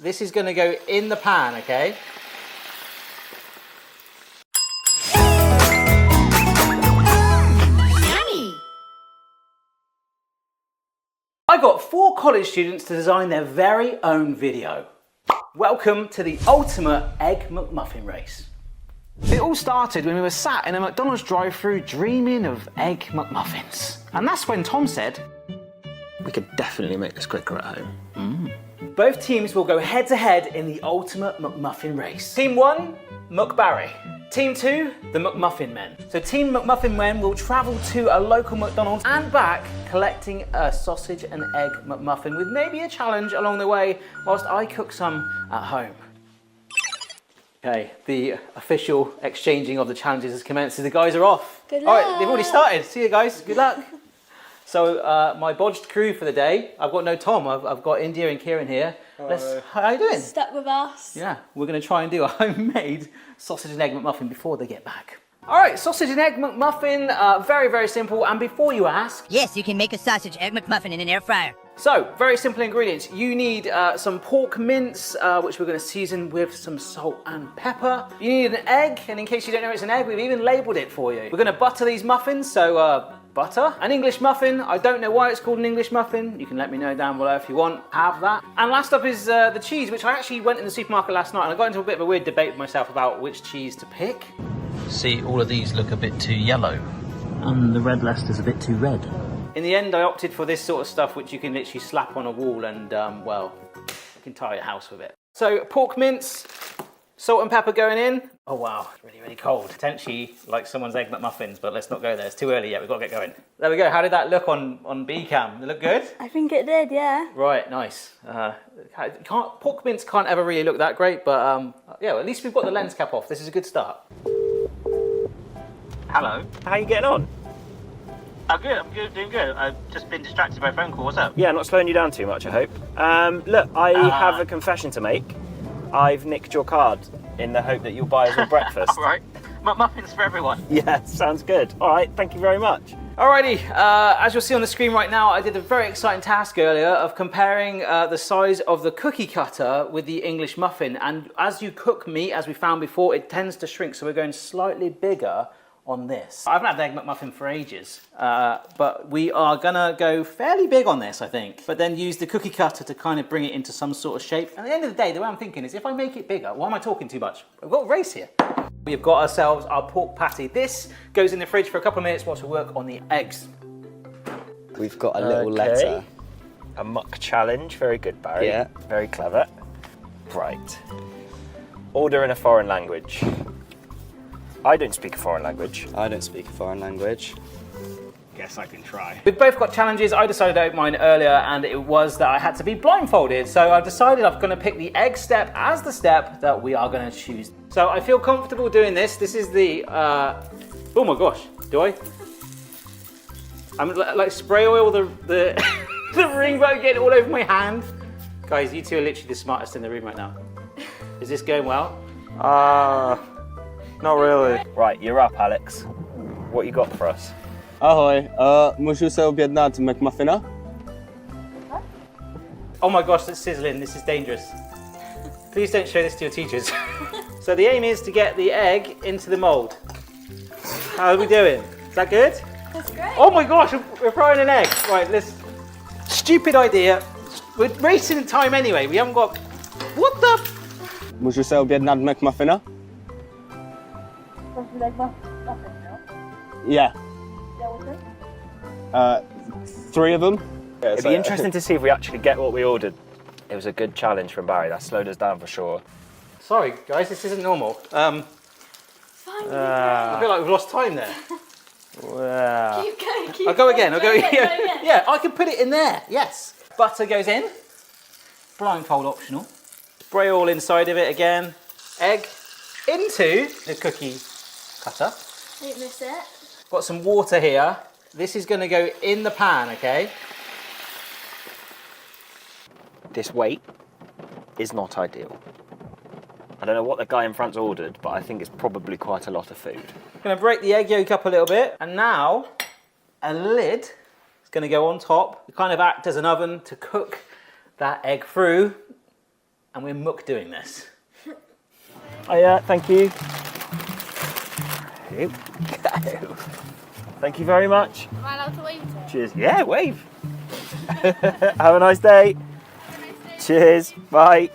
This is going to go in the pan, okay? I got 4 college students to design their very own video. Welcome to the ultimate egg McMuffin race. It all started when we were sat in a McDonald's drive-thru dreaming of egg McMuffins. And that's when Tom said, we could definitely make this quicker at home. Both teams will go head to head in the ultimate McMuffin race. Team 1, McBarry. Team 2, the McMuffin Men. So Team McMuffin Men will travel to a local McDonald's and back collecting a sausage and egg McMuffin with maybe a challenge along the way whilst I cook some at home. Okay, the official exchanging of the challenges has commenced. The guys are off. Good luck. All right, they've already started. See you guys, good luck. So my bodged crew for the day, I've got no Tom, I've got India and Kieran here. How are you doing? Stuck with us. Yeah, we're going to try and do a homemade sausage and egg McMuffin before they get back. All right, sausage and egg McMuffin, very, very simple. And before you ask... Yes, you can make a sausage egg McMuffin in an air fryer. So, very simple ingredients. You need some pork mince, which we're going to season with some salt and pepper. You need an egg, and in case you don't know it's an egg, we've even labelled it for you. We're going to butter these muffins, so butter. An English muffin, I don't know why it's called an English muffin. You can let me know down below if you want. Have that. And last up is the cheese, which I actually went in the supermarket last night, and I got into a bit of a weird debate with myself about which cheese to pick. See, all of these look a bit too yellow. And the red Leicester's a bit too red. In the end, I opted for this sort of stuff, which you can literally slap on a wall and, well, you can tie your house with it. So, pork mince, salt and pepper going in. Oh wow, it's really, really cold. Potentially like someone's egg McMuffins, but let's not go there. It's too early yet, we've got to get going. There we go, how did that look on B-cam? Did it look good? I think it did, yeah. Right, nice. Pork mince can't ever really look that great, but yeah, well, at least we've got the lens cap off. This is a good start. Hello. How are you getting on? I'm good, doing good. I've just been distracted by a phone call. What's up? Yeah, not slowing you down too much, I hope. Look, I have a confession to make. I've nicked your card in the hope that you'll buy us all breakfast. All right. Muffins for everyone. Yeah, sounds good. All right, thank you very much. Alrighty, as you'll see on the screen right now, I did a very exciting task earlier of comparing the size of the cookie cutter with the English muffin. And as you cook meat, as we found before, it tends to shrink. So we're going slightly bigger on this. I haven't had the egg McMuffin for ages, but we are gonna go fairly big on this, I think, but then use the cookie cutter to kind of bring it into some sort of shape. At the end of the day, the way I'm thinking is if I make it bigger, why am I talking too much? We've got a race here. We've got ourselves our pork patty. This goes in the fridge for a couple of minutes whilst we work on the eggs. We've got a little letter. A muck challenge, very good, Barry. Yeah. Very clever. Right. Order in a foreign language. I don't speak a foreign language. I don't speak a foreign language. Guess I can try. We've both got challenges. I decided to open mine earlier and it was that I had to be blindfolded. So I've decided I'm gonna pick the egg step as the step that we are gonna choose. So I feel comfortable doing this. This is the, oh my gosh, do I? I'm like spray oil the the ring boat getting all over my hand. Guys, you two are literally the smartest in the room right now. Is this going well? Not really. Right, you're up, Alex. What you got for us? Ahoj, můžu se objednat McMuffina? Oh my gosh, that's sizzling. This is dangerous. Please don't show this to your teachers. So the aim is to get the egg into the mold. How are we doing? Is that good? That's great. Oh my gosh, we're frying an egg. Right, let's... Stupid idea. We're racing time anyway. We haven't got... What the... Můžu se objednat McMuffina? Yeah. 3 of them. It'd be interesting to see if we actually get what we ordered. It was a good challenge from Barry. That slowed us down for sure. Sorry, guys, this isn't normal. Fine, I feel like we've lost time there. Wow. keep going, keep I'll go again, going, I'll go go again. again. Yeah, I can put it in there, yes. Butter goes in. Blindfold optional. Spray all inside of it again. Egg into the cookie cutter. Don't miss it. Got some water here. This is gonna go in the pan, okay? This weight is not ideal. I don't know what the guy in front's ordered, but I think it's probably quite a lot of food. Gonna break the egg yolk up a little bit, and now a lid is gonna go on top to kind of act as an oven to cook that egg through. and we're Muck doing this. Oh yeah, thank you. Here we go. Thank you very much. Am I allowed to wave to it? Cheers. Yeah, wave. Have a nice day. Cheers. Bye.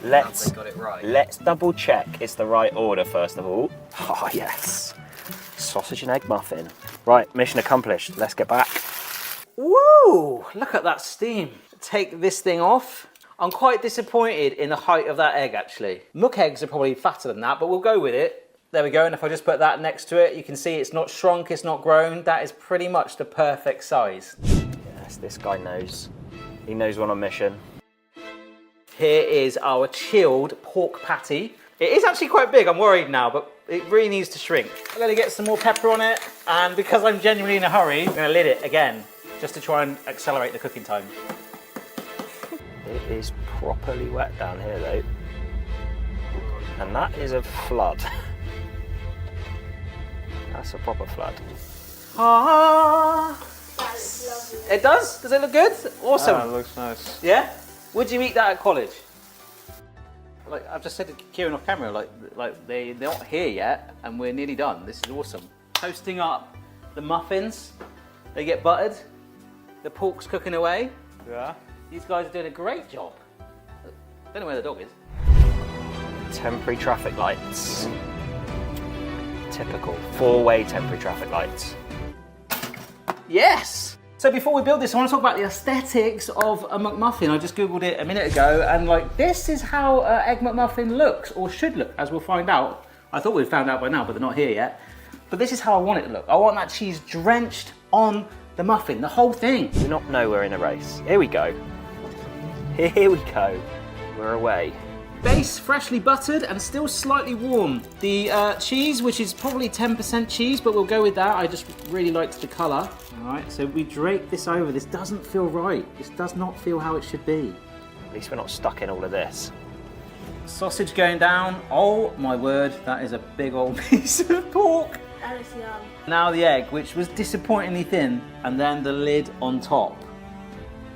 Let's got it right. Let's double check it's the right order first of all. Oh yes. Sausage and egg muffin. Right, mission accomplished. Let's get back. Woo! Look at that steam. Take this thing off. I'm quite disappointed in the height of that egg, actually. Muck eggs are probably fatter than that, but we'll go with it. There we go, and if I just put that next to it, you can see it's not shrunk, it's not grown. That is pretty much the perfect size. Yes, this guy knows. He knows we're on a mission. Here is our chilled pork patty. It is actually quite big, I'm worried now, but it really needs to shrink. I'm gonna get some more pepper on it, and because I'm genuinely in a hurry, I'm gonna lid it again, just to try and accelerate the cooking time. It is properly wet down here though. And that is a flood. That's a proper flood. Ah, That is lovely. it does? Does it look good? Awesome. Ah, looks nice. Yeah? Would you eat that at college? Like I've just said to Kieran off camera, like they're not here yet, and we're nearly done. This is awesome. Toasting up the muffins. They get buttered. The pork's cooking away. Yeah. These guys are doing a great job. Don't know where the dog is. Temporary traffic lights. Typical. 4-way temporary traffic lights. Yes! So before we build this, I want to talk about the aesthetics of a McMuffin. I just Googled it a minute ago, and like this is how an Egg McMuffin looks, or should look, as we'll find out. I thought we'd found out by now, but they're not here yet. But this is how I want it to look. I want that cheese drenched on the muffin, the whole thing. Do not know we're in a race. Here we go. Here we go. We're away. Base freshly buttered and still slightly warm. The cheese, which is probably 10% cheese, but we'll go with that. I just really liked the colour. All right, so we drape this over. This doesn't feel right. This does not feel how it should be. At least we're not stuck in all of this. Sausage going down. Oh my word, that is a big old piece of pork. That is yum. Now the egg, which was disappointingly thin, and then the lid on top.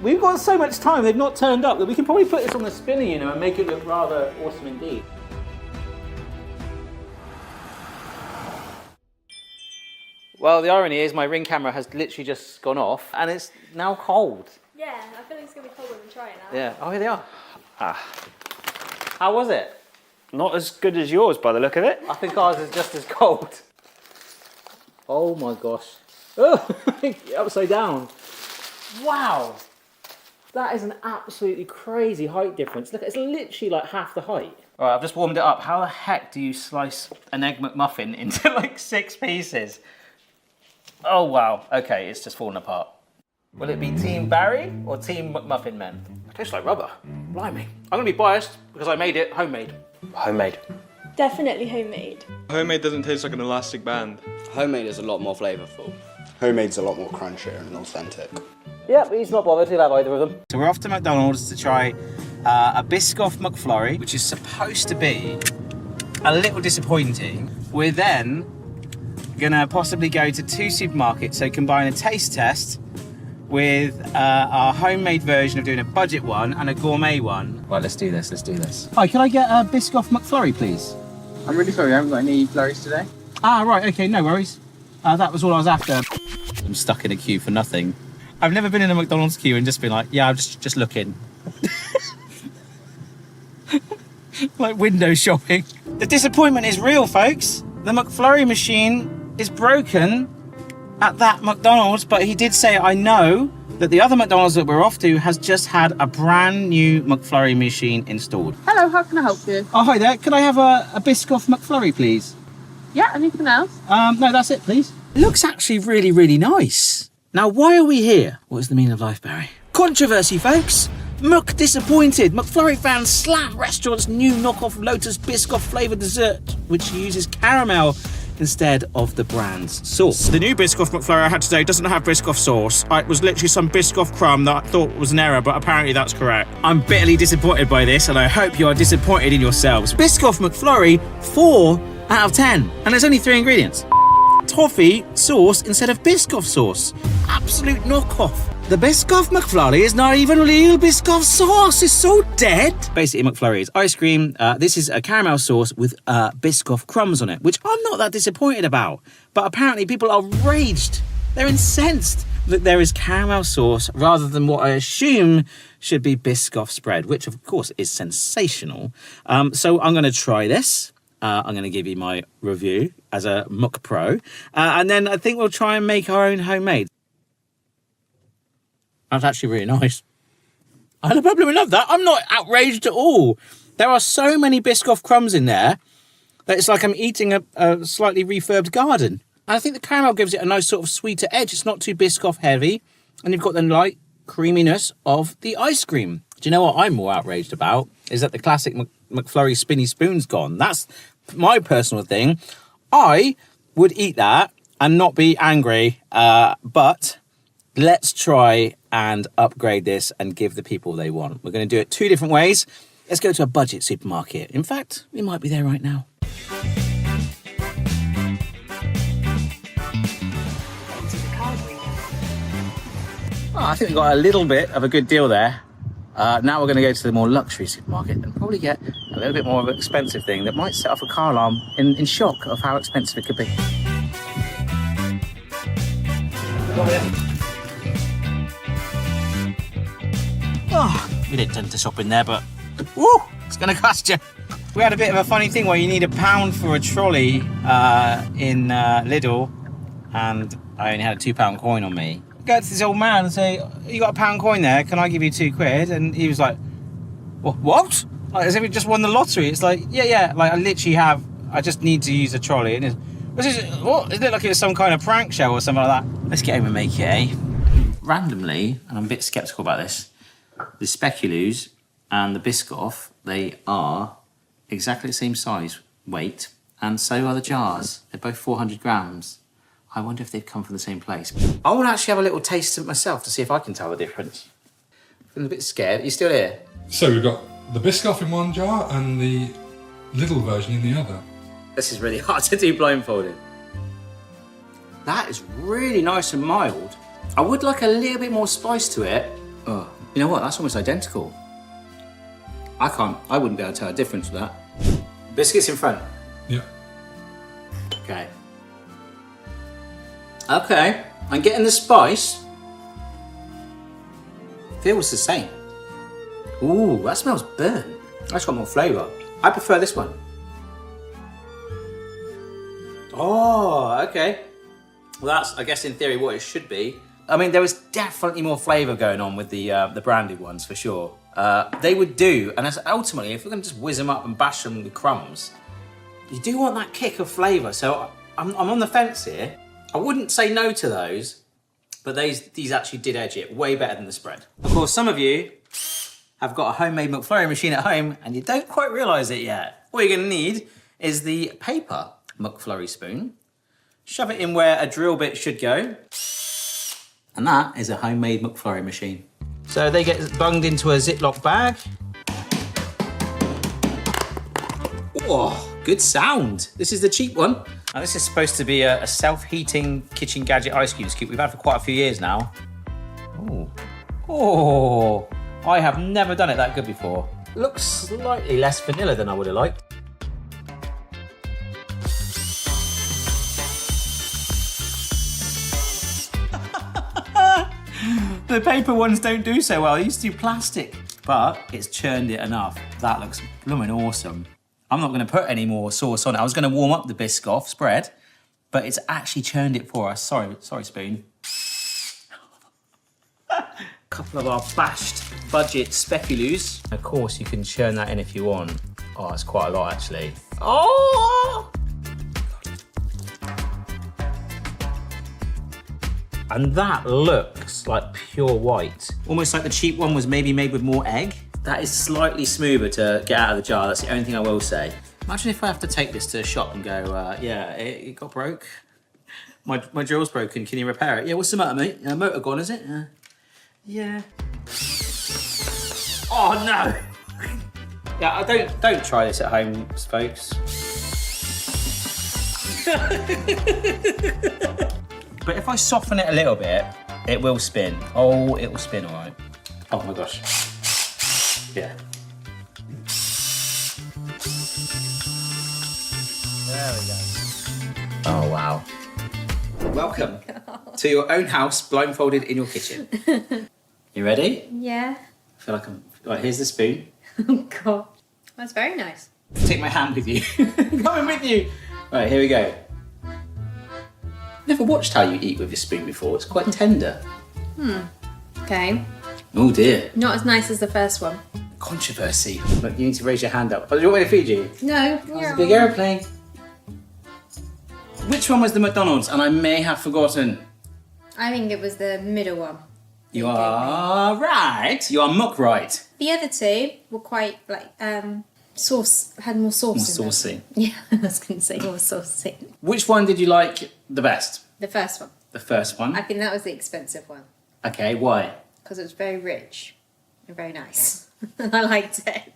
We've got so much time, they've not turned up, that we can probably put this on the spinner, you know, and make it look rather awesome indeed. Well, the irony is my Ring camera has literally just gone off, and it's now cold. Yeah, I feel like it's going to be cold when we try it now. Yeah, oh, here they are. Ah, How was it? not as good as yours by the look of it. I think ours is just as cold. Oh my gosh. Oh, upside down. Wow. That is an absolutely crazy height difference. Look, it's literally like half the height. All right, I've just warmed it up. How the heck do you slice an Egg McMuffin into like 6 pieces? Oh wow, okay, it's just falling apart. Will it be Team Barry or Team McMuffin Men? It tastes like rubber. Blimey. I'm gonna be biased because I made it homemade. Homemade. Definitely homemade. Homemade doesn't taste like an elastic band. Homemade is a lot more flavourful. Homemade's a lot more crunchier and authentic. Yeah, but he's not bothered, he'll have either of them. So we're off to McDonald's to try a Biscoff McFlurry, which is supposed to be a little disappointing. We're then gonna possibly go to 2 supermarkets, so combine a taste test with our homemade version of doing a budget one and a gourmet one. Right, let's do this. Hi, can I get a Biscoff McFlurry, please? I'm really sorry, I haven't got any flurries today. Ah, right, okay, no worries. That was all I was after. I'm stuck in a queue for nothing. I've never been in a McDonald's queue and just been like, yeah, I'm just looking. Like window shopping. The disappointment is real, folks. The McFlurry machine is broken at that McDonald's, but he did say, I know that the other McDonald's that we're off to has just had a brand new McFlurry machine installed. Hello, how can I help you? Oh, hi there. Could I have a Biscoff McFlurry, please? Yeah, anything else? No, that's it, please. It looks actually really, really nice. Now, why are we here? What is the meaning of life, Barry? Controversy, folks. Muck disappointed. McFlurry fans slam restaurant's new knockoff Lotus Biscoff flavoured dessert, which uses caramel instead of the brand's sauce. The new Biscoff McFlurry I had today doesn't have Biscoff sauce. It was literally some Biscoff crumb that I thought was an error, but apparently that's correct. I'm bitterly disappointed by this, and I hope you are disappointed in yourselves. Biscoff McFlurry, 4 out of 10. And there's only 3 ingredients. Toffee sauce instead of Biscoff sauce. Absolute knockoff. The Biscoff McFlurry is not even real Biscoff sauce. It's so dead. Basically, McFlurry is ice cream. This is a caramel sauce with Biscoff crumbs on it, which I'm not that disappointed about. But apparently people are raged. They're incensed that there is caramel sauce rather than what I assume should be Biscoff spread, which of course is sensational. So I'm going to try this. I'm going to give you my review as a Muck Pro. And then I think we'll try and make our own homemade. That's actually really nice. I probably love that. I'm not outraged at all. There are so many Biscoff crumbs in there that it's like I'm eating a slightly refurbed garden. And I think the caramel gives it a nice sort of sweeter edge. It's not too Biscoff heavy. And you've got the light creaminess of the ice cream. Do you know what I'm more outraged about? Is that the classic McFlurry spinny spoon's gone. That's my personal thing. I would eat that and not be angry. But let's try and upgrade this and give the people they want. We're going to do it 2 different ways. Let's go to a budget supermarket. In fact, we might be there right now. Oh, I think we got a little bit of a good deal there. Now we're going to go to the more luxury supermarket and probably get a little bit more of an expensive thing that might set off a car alarm in shock of how expensive it could be. Oh, we didn't tend to shop in there, but woo, it's going to cost you. We had a bit of a funny thing where you need £1 for a trolley in Lidl, and I only had a £2 coin on me. Go to this old man and say, you got a £1 coin there, can I give you £2? And he was like, what? Like, as if he just won the lottery. It's like, yeah, like I just need to use a trolley. And what? It looked like it was some kind of prank show or something like that. Let's get home and make it, eh? Randomly, and I'm a bit sceptical about this, the Speculoos and the Biscoff, they are exactly the same size, weight, and so are the jars. They're both 400 grams. I wonder if they've come from the same place. I want to actually have a little taste of it myself to see if I can tell the difference. I'm a bit scared. Are you still here? So we've got the Biscoff in one jar and the little version in the other. This is really hard to do blindfolded. That is really nice and mild. I would like a little bit more spice to it. Oh, you know what? That's almost identical. I wouldn't be able to tell a difference with that. Biscuits in front. Yeah. Okay. Okay, I'm getting the spice. Feels the same. Ooh, that smells burnt. That's got more flavour. I prefer this one. Oh, okay. Well, that's, I guess, in theory, what it should be. I mean, there was definitely more flavour going on with the branded ones, for sure. They would do, and ultimately, if we're going to just whiz them up and bash them with crumbs, you do want that kick of flavour. So I'm on the fence here. I wouldn't say no to those, but these actually did edge it way better than the spread. Of course, some of you have got a homemade McFlurry machine at home and you don't quite realise it yet. What you're going to need is the paper McFlurry spoon. Shove it in where a drill bit should go. And that is a homemade McFlurry machine. So they get bunged into a Ziploc bag. Oh, good sound. This is the cheap one. Now this is supposed to be a self-heating kitchen gadget ice cream scoop we've had for quite a few years now. Ooh. Oh, I have never done it that good before. Looks slightly less vanilla than I would have liked. The paper ones don't do so well. They used to do plastic, but it's churned it enough. That looks blooming awesome. I'm not going to put any more sauce on it. I was going to warm up the Biscoff spread, but it's actually churned it for us. Sorry, spoon. A couple of our bashed budget Speculoos. Of course, you can churn that in if you want. Oh, it's quite a lot, actually. Oh! And that looks like pure white. Almost like the cheap one was maybe made with more egg. That is slightly smoother to get out of the jar. That's the only thing I will say. Imagine if I have to take this to a shop and go, yeah, it got broke. My drill's broken, can you repair it? Yeah, what's the matter, mate? Motor gone, is it? Yeah. Oh, no. Yeah, don't try this at home, folks. But if I soften it a little bit, It will spin. Oh, it will spin, all right. Oh my gosh. Yeah. There we go. Oh, wow. Welcome to your own house, blindfolded in your kitchen. You ready? Yeah. I feel like I'm... Right, here's the spoon. Oh god. That's very nice. Take my hand with you. Coming with you. Right, here we go. Never watched how you eat with your spoon before. It's quite tender. Okay. Oh dear. Not as nice as the first one. Controversy. Look, you need to raise your hand up. Oh, do you want me to feed you? No. It's a big aeroplane. Which one was the McDonald's? And I may have forgotten. I think it was the middle one. You are right. You are muck right. The other two were quite like sauce, had more sauce More in them. saucy. Yeah, I was going to say more saucy. Which one did you like the best? The first one. The first one. I think that was the expensive one Okay, why? because it was very rich and very nice. And I liked it.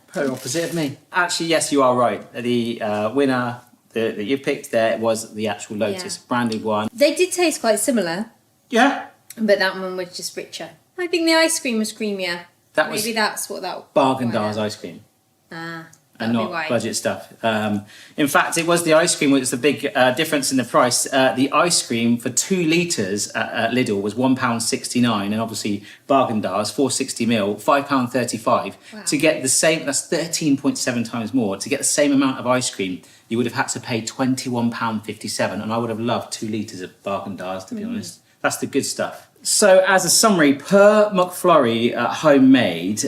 Polar opposite of me. Actually, yes, you are right. The winner that you picked there was the actual Lotus branded one. They did taste quite similar, Yeah. but that one was just richer. I think the ice cream was creamier. That was Maybe that's what that Bargain-Dazs ice cream. Ah, And that'd be not why. budget stuff. In fact, it was the ice cream which was the big difference in the price. The ice cream for 2 litres at Lidl was £1.69, and obviously Bargain-Dazs, 460ml, £5.35. Wow. To get the same, that's 13.7 times more. To get the same amount of ice cream, you would have had to pay £21.57, and I would have loved 2 litres of Bargain-Dazs, to be honest. That's the good stuff. So as a summary, per McFlurry homemade,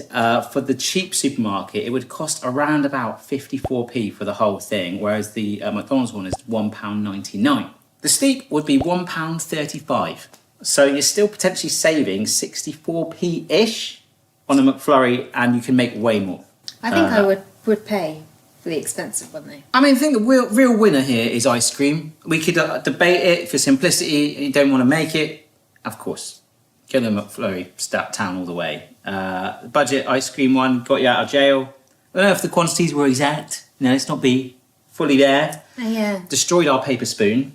for the cheap supermarket, it would cost around about 54p for the whole thing, whereas the McDonald's one is £1.99. The steep would be £1.35. So you're still potentially saving 64p-ish on a McFlurry, and you can make way more. I think I would pay for the expensive one though. I mean, I think the real winner here is ice cream. We could debate it for simplicity, and you don't want to make it. Of course, get the McFlurry Stat Town all the way. The budget ice cream one got you out of jail. I don't know if the quantities were exact. You know, let's not be fully there. Oh, yeah. Destroyed our paper spoon.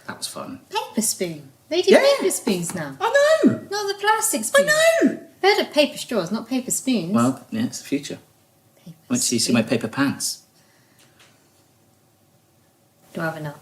That was fun. Paper spoon. They do paper spoons now. I know. Not the plastic spoon. I know. I've heard of paper straws, not paper spoons. Well, yeah, it's the future. Once you see my paper pants. Do I have enough?